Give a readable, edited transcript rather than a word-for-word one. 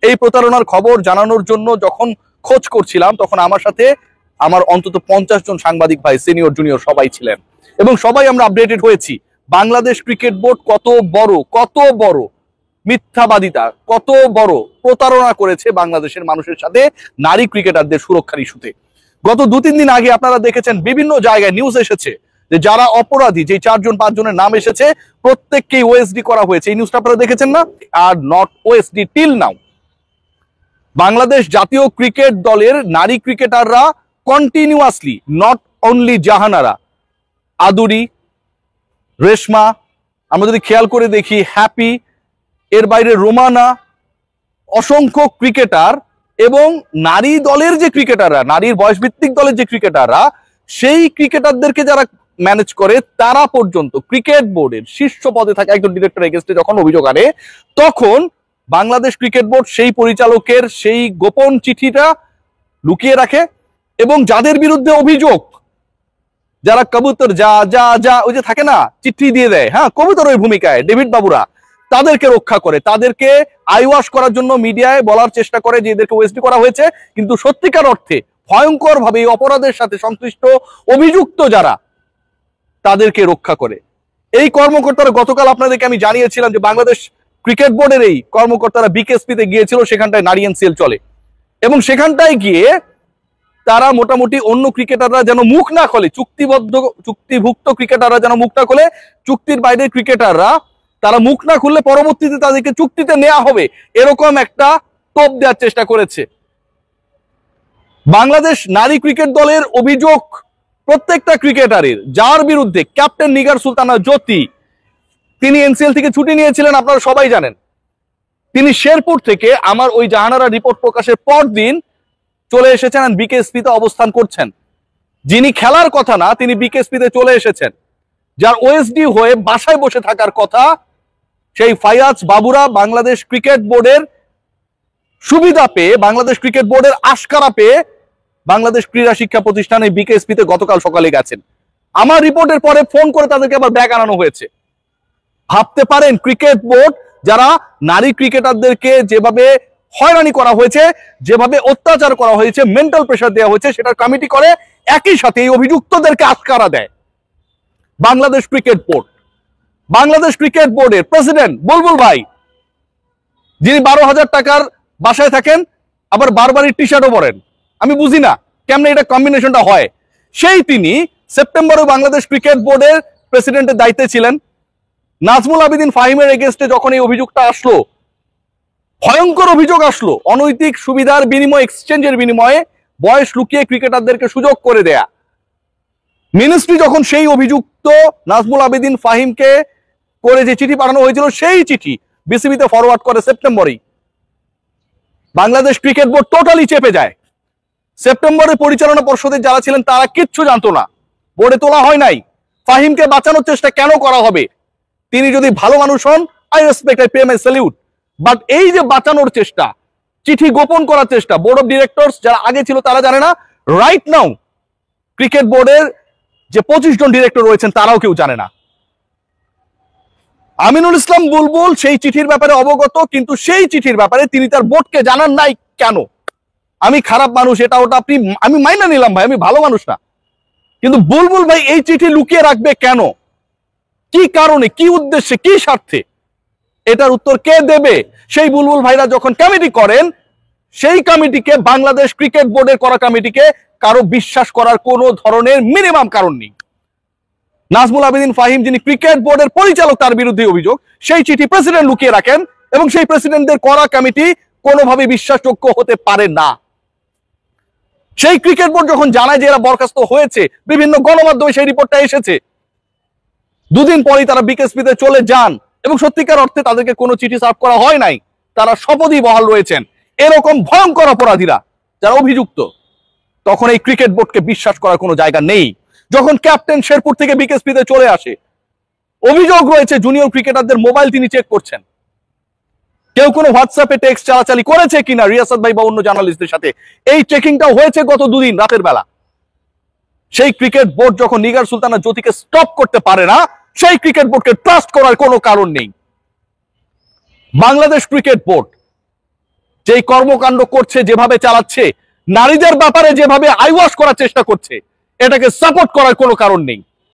এই প্রতারণার খবর জানানোর জন্য যখন খোঁজ করছিলাম তখন আমার সাথে আমার অন্তত 50 জন সাংবাদিক ভাই, সিনিয়র জুনিয়র সবাই ছিলেন এবং সবাই আমরা আপডেটেড হয়েছি বাংলাদেশ ক্রিকেট বোর্ড কত বড় মিথ্যাবাদিতা, কত বড় প্রতারণা করেছে বাংলাদেশের মানুষের সাথে নারী ক্রিকেটারদের সুরক্ষার ইস্যুতে। গত 2-3 দিন আগে আপনারা দেখেছেন বিভিন্ন জায়গায় নিউজ এসেছে যে যারা অপরাধী, যে 4 জন 5 জনের নাম এসেছে প্রত্যেককেই ওএসডি করা হয়েছে। এই নিউজটা আপনারা দেখেছেন না? Are not OSD till now. Bangladesh জাতীয় ক্রিকেট দলের নারী ক্রিকেটাররা continuously, not only Jahanara, Aduri, Reshma, আমরা যদি খেয়াল করে দেখি হ্যাপি, এর বাইরে রোমানা, অসংখ্য ক্রিকেটার এবং নারী দলের যে ক্রিকেটাররা, নারীর বয়সভিত্তিক দলের যে ক্রিকেটাররা, সেই ক্রিকেটারদেরকে যারা ম্যানেজ করে তারা পর্যন্ত ক্রিকেট বোর্ডের শীর্ষ পদে থাকা একজন ডিরেক্টর এগেইনস্টে যখন অভিযোগ আনে তখন বাংলাদেশ ক্রিকেট বোর্ড সেই পরিচালকের সেই গোপন চিঠিটা লুকিয়ে রাখে এবং যাদের বিরুদ্ধে অভিযোগ, যারা কবুতর যা যা যা ওই যে থাকে না, চিঠি দিয়ে দেয়, হ্যাঁ কবুতর ওই ভূমিকায় ডেভিড বাবুরা, তাদেরকে রক্ষা করে, তাদেরকে আইওয়াশ করার জন্য মিডিয়ায় বলার চেষ্টা করে যে এদেরকে ওএসডি করা হয়েছে, কিন্তু সত্যিকার অর্থে ভয়ঙ্কর ভাবে এই অপরাধের সাথে সংশ্লিষ্ট অভিযুক্ত যারা, তাদেরকে রক্ষা করে। এই কর্মকর্তারা গতকাল আপনাদেরকে আমি জানিয়েছিলাম যে বাংলাদেশ ক্রিকেট বোর্ডের এই কর্মকর্তারা বিকেএসপিতে গিয়েছিল, সেখানটায় নারী এনসিএল চলে এবং সেখানটায় গিয়ে তারা মোটামুটি অন্য ক্রিকেটাররা যেন মুখ না খোলে, চুক্তিভুক্ত ক্রিকেটাররা যেন মুখ না খোলে, চুক্তির বাইরের ক্রিকেটাররা তারা মুখ না খুললে পরবর্তীতে তাদেরকে চুক্তিতে নেওয়া হবে, এরকম একটা টোপ দেওয়ার চেষ্টা করেছে। বাংলাদেশ নারী ক্রিকেট দলের অভিযোগ প্রত্যেকটা ক্রিকেটারের, যার বিরুদ্ধে ক্যাপ্টেন নিগার সুলতানা জ্যোতি, তিনি এনসিএল থেকে ছুটি নিয়েছিলেন আপনারা সবাই জানেন, তিনি শেরপুর থেকে আমার ওই জাহানারা রিপোর্ট প্রকাশের পর দিন চলে এসেছেন আর বিকেএসপিতে অবস্থান করছেন। যিনি খেলার কথা না তিনি বিকেএসপিতে চলে এসেছেন, যার ওএসডি হয়ে বাসায় বসে থাকার কথা সেই ফায়াজ বাবুরা বাংলাদেশ ক্রিকেট বোর্ডের সুবিধা পেয়ে, বাংলাদেশ ক্রিকেট বোর্ডের আশকারা পেয়ে বাংলাদেশ ক্রীড়া শিক্ষা প্রতিষ্ঠানে বিকেএসপিতে গতকাল সকালে গেছেন। আমার রিপোর্টের পরে ফোন করে তাদেরকে আবার ব্যাগ আনানো হয়েছে। ভাবতে পারেন ক্রিকেট বোর্ড যারা নারী ক্রিকেটারদেরকে যেভাবে হয়রানি করা হয়েছে, যেভাবে অত্যাচার করা হয়েছে, মেন্টাল প্রেসার দেওয়া হয়েছে, সেটার কমিটি করে একই সাথে এই অভিযুক্তদেরকে আশকারা দেয় Bangladesh cricket board. Bangladesh cricket বোর্ডের প্রেসিডেন্ট বুলবুল ভাই, যিনি 12,000 টাকার বাসায় থাকেন আবার বারবারই টি শার্টও পরেন, আমি বুঝি না কেমনে এটা কম্বিনেশনটা হয়, সেই তিনি সেপ্টেম্বরে বাংলাদেশ ক্রিকেট বোর্ডের প্রেসিডেন্টের দায়িত্বে ছিলেন। নাজমুল আবেদিন ফাহিমের এগেইনস্টে যখন এই অভিযোগটা আসলো, ভয়ঙ্কর অভিযোগ আসলো, অনৈতিক সুবিধার বিনিময়ে, এক্সচেঞ্জের বিনিময়ে বয়স লুকিয়ে ক্রিকেটারদেরকে সুযোগ করে দেয়া, মিনিস্ট্রি যখন সেই অভিযুক্ত নাজমুল আবেদিন ফাহিমকে করে যে চিঠি পাঠানো হয়েছিল সেই চিঠি বিসিবিতে ফরওয়ার্ড করে সেপ্টেম্বরেই, বাংলাদেশ ক্রিকেট বোর্ড টোটালি চেপে যায়। সেপ্টেম্বরে পরিচালনা পর্ষদের যারা ছিলেন তারা কিচ্ছু জানতো না, বোর্ডে তোলা হয় নাই। ফাহিমকে বাঁচানোর চেষ্টা কেন করা হবে? তিনি যদি ভালো মানুষ হন, I respect, I pay my salute, but এই যে বাঁচানোর চেষ্টা, চিঠি গোপন করার চেষ্টা, বোর্ড অফ ডিরেক্টরস যারা আগে ছিল তারা জানে না, রাইট নাও ক্রিকেট বোর্ডের যে 25 জন ডিরেক্টর রয়েছেন তারাও কেউ জানে না। আমিনুল ইসলাম বুলবুল সেই চিঠির ব্যাপারে অবগত, কিন্তু সেই চিঠির ব্যাপারে তিনি তার বোর্ডকে জানান নাই কেন? আমি খারাপ মানুষ, এটা ওটা আমি মাইনা নিলাম ভাই, আমি ভালো মানুষ না, কিন্তু বুলবুল ভাই এই চিঠি লুকিয়ে রাখবে কেন? কি কারণে, কি উদ্দেশ্যে, কি স্বার্থে? এটার উত্তর কে দেবে? সেই বুলবুল ভাইরা যখন কমিটি করেন, সেই কমিটিকে, বাংলাদেশ ক্রিকেট বোর্ডের করা কমিটিকে কারো বিশ্বাস করার কোনো ধরনের মিনিমাম কারণ নেই। নাজমুল আবেদিন ফাহিম যিনি ক্রিকেট বোর্ডের পরিচালক, তার বিরুদ্ধে অভিযোগ, সেই চিঠি প্রেসিডেন্ট লুকিয়ে রাখেন এবং সেই প্রেসিডেন্টদের করা কমিটি কোনোভাবে বিশ্বাসযোগ্য হতে পারে না। সেই ক্রিকেট বোর্ড যখন জানায় যে এরা বরখাস্ত হয়েছে, বিভিন্ন গণমাধ্যমে সেই রিপোর্টটা এসেছে, দুদিন পরেই তারা বিকেএসপিতে চলে যান এবং সত্যিকার অর্থে তাদেরকে কোনো চিঠি সার্ভ করা হয় নাই, তারা শপথই বহাল রয়েছেন। এরকম ভয়ঙ্কর অপরাধীরা যারা অভিযুক্ত, তখন এই ক্রিকেট বোর্ডকে বিশ্বাস করার কোনো জায়গা নেই। যখন ক্যাপ্টেন শেরপুর থেকে বিকেএসপিতে চলে আসে, অভিযোগ রয়েছে জুনিয়র ক্রিকেটারদের মোবাইল তিনি চেক করছেন, কেউ কোনো হোয়াটসঅ্যাপে টেক্সট চালাচালি করেছে কিনা রিয়াসাত ভাই বা অন্য জার্নালিস্টদের সাথে, এই চেকিংটাও হয়েছে গত দুদিন রাতের বেলা। সেই ক্রিকেট বোর্ড যখন নিগার সুলতানা জ্যোতিকে স্টপ করতে পারে না, সেই ক্রিকেট বোর্ডকে ট্রাস্ট করার কোনো কারণ নেই। বাংলাদেশ ক্রিকেট বোর্ড যেই কর্মকাণ্ড করছে, যেভাবে চালাচ্ছে, নারীদের ব্যাপারে যেভাবে আইওয়াশ করার চেষ্টা করছে, এটাকে সাপোর্ট করার কোনো কারণ নেই।